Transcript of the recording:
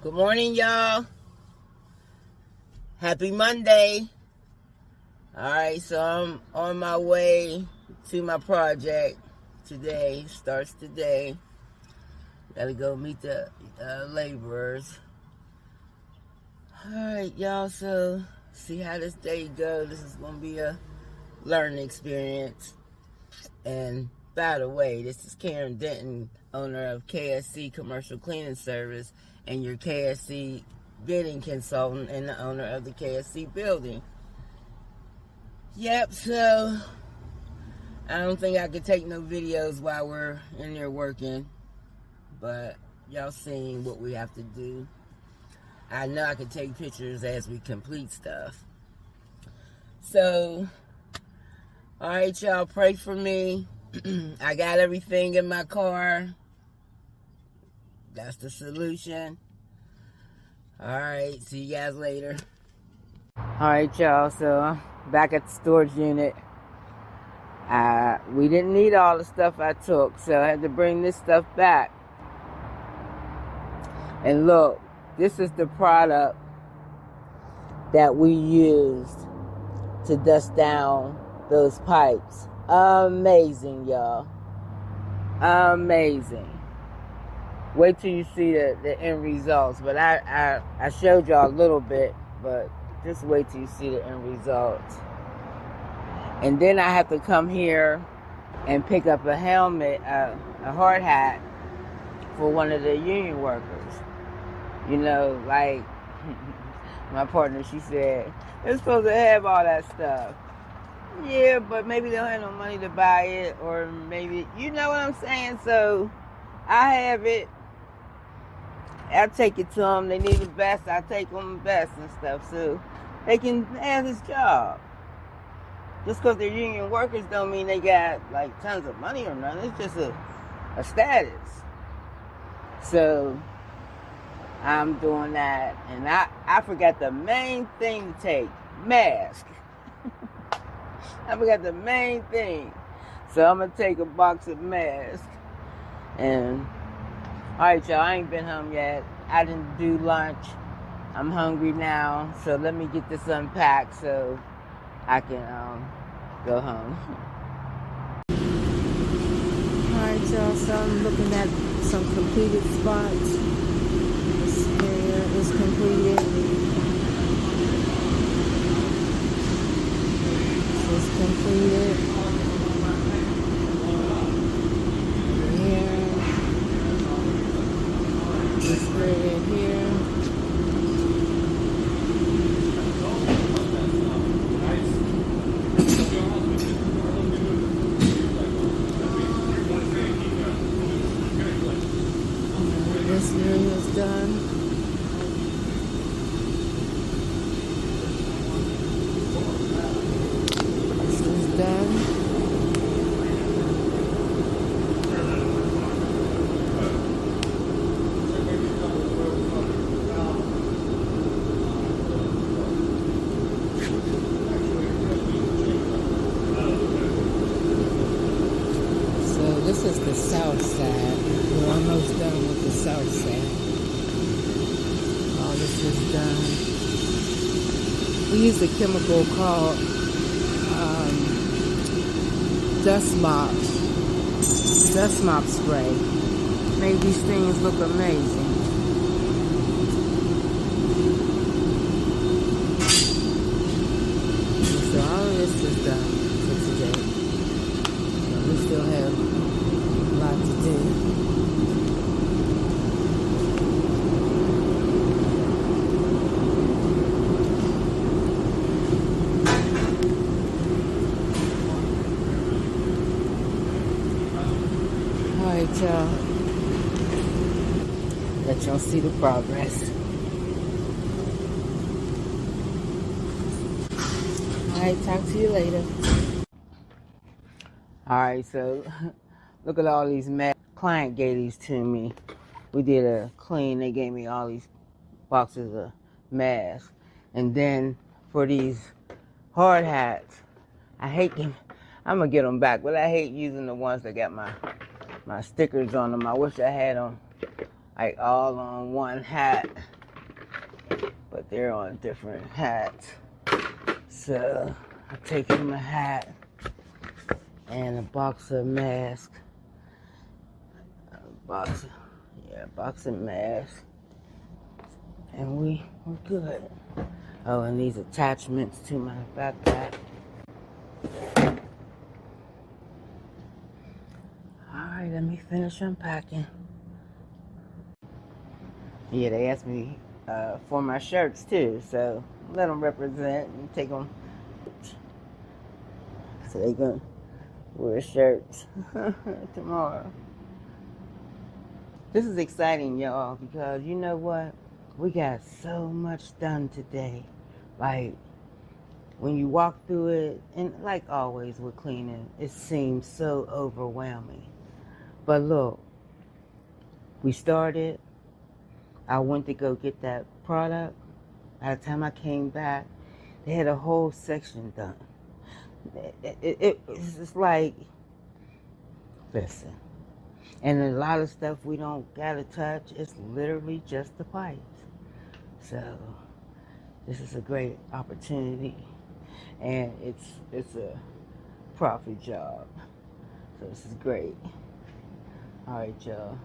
Good morning, y'all. Happy Monday. Alright, so I'm on my way to my project today. Starts today. Gotta go meet the laborers. Alright, y'all, so see how this day goes. This is gonna be a learning experience. And by the way, this is Karen Denton, owner of KSC Commercial Cleaning Service and your KSC bidding consultant and the owner of the KSC building. Yep, so I don't think I could take no videos while we're in there working, but y'all seen what we have to do. I know I can take pictures as we complete stuff. So, alright, y'all, pray for me. I got everything in my car. That's the solution. Alright, see you guys later. Alright, y'all, so back at the storage unit. We didn't need all the stuff I took, so I had to bring this stuff back. And look, this is the product that we used to dust down those pipes. Amazing, y'all. Amazing. Wait till you see the end results. But I showed y'all a little bit, but just wait till you see the end results. And then I have to come here and pick up a helmet, a hard hat for one of the union workers. You know, like my partner, she said, they're supposed to have all that stuff. Yeah, but maybe they don't have no money to buy it, or maybe, you know what I'm saying? So I have it. I take it to them. They need the best. I take them the best and stuff, so they can have this job. Just because they're union workers don't mean they got like tons of money or nothing. It's just a status. So I'm doing that, and I forgot the main thing to take, mask. I forgot the main thing. So I'm going to take a box of masks. And, alright, y'all, I ain't been home yet. I didn't do lunch. I'm hungry now. So let me get this unpacked so I can go home. Alright, y'all, so I'm looking at some completed spots. This area is completed. Is completed. Here. This area here. This area is done. This is the south side. We're almost done with the south side. All this is done. We use a chemical called dust mop spray. Made these things look amazing. So all of this is done for today. So we still have lot to do. Alright, y'all. Let y'all see the progress. Alright, talk to you later. Alright, so look at all these masks. Client gave these to me. We did a clean. They gave me all these boxes of masks. And then for these hard hats, I hate them. I'm going to get them back, but I hate using the ones that got my stickers on them. I wish I had them. like all on one hat, but they're on different hats. So I take him a hat and a box of masks. Box of masks. And we're good. Oh, and these attachments to my backpack. Alright, let me finish unpacking. Yeah, they asked me for my shirts too, so let them represent and take them. So they gonna wear shirts tomorrow. This is exciting, y'all, because you know what? We got so much done today. Like, when you walk through it, and like always with cleaning, it seems so overwhelming. But look, we started. I went to go get that product. By the time I came back, they had a whole section done. It's just like, listen. And a lot of stuff we don't gotta touch. It's literally just the pipes. So this is a great opportunity, and it's a profit job. So this is great. All right, y'all.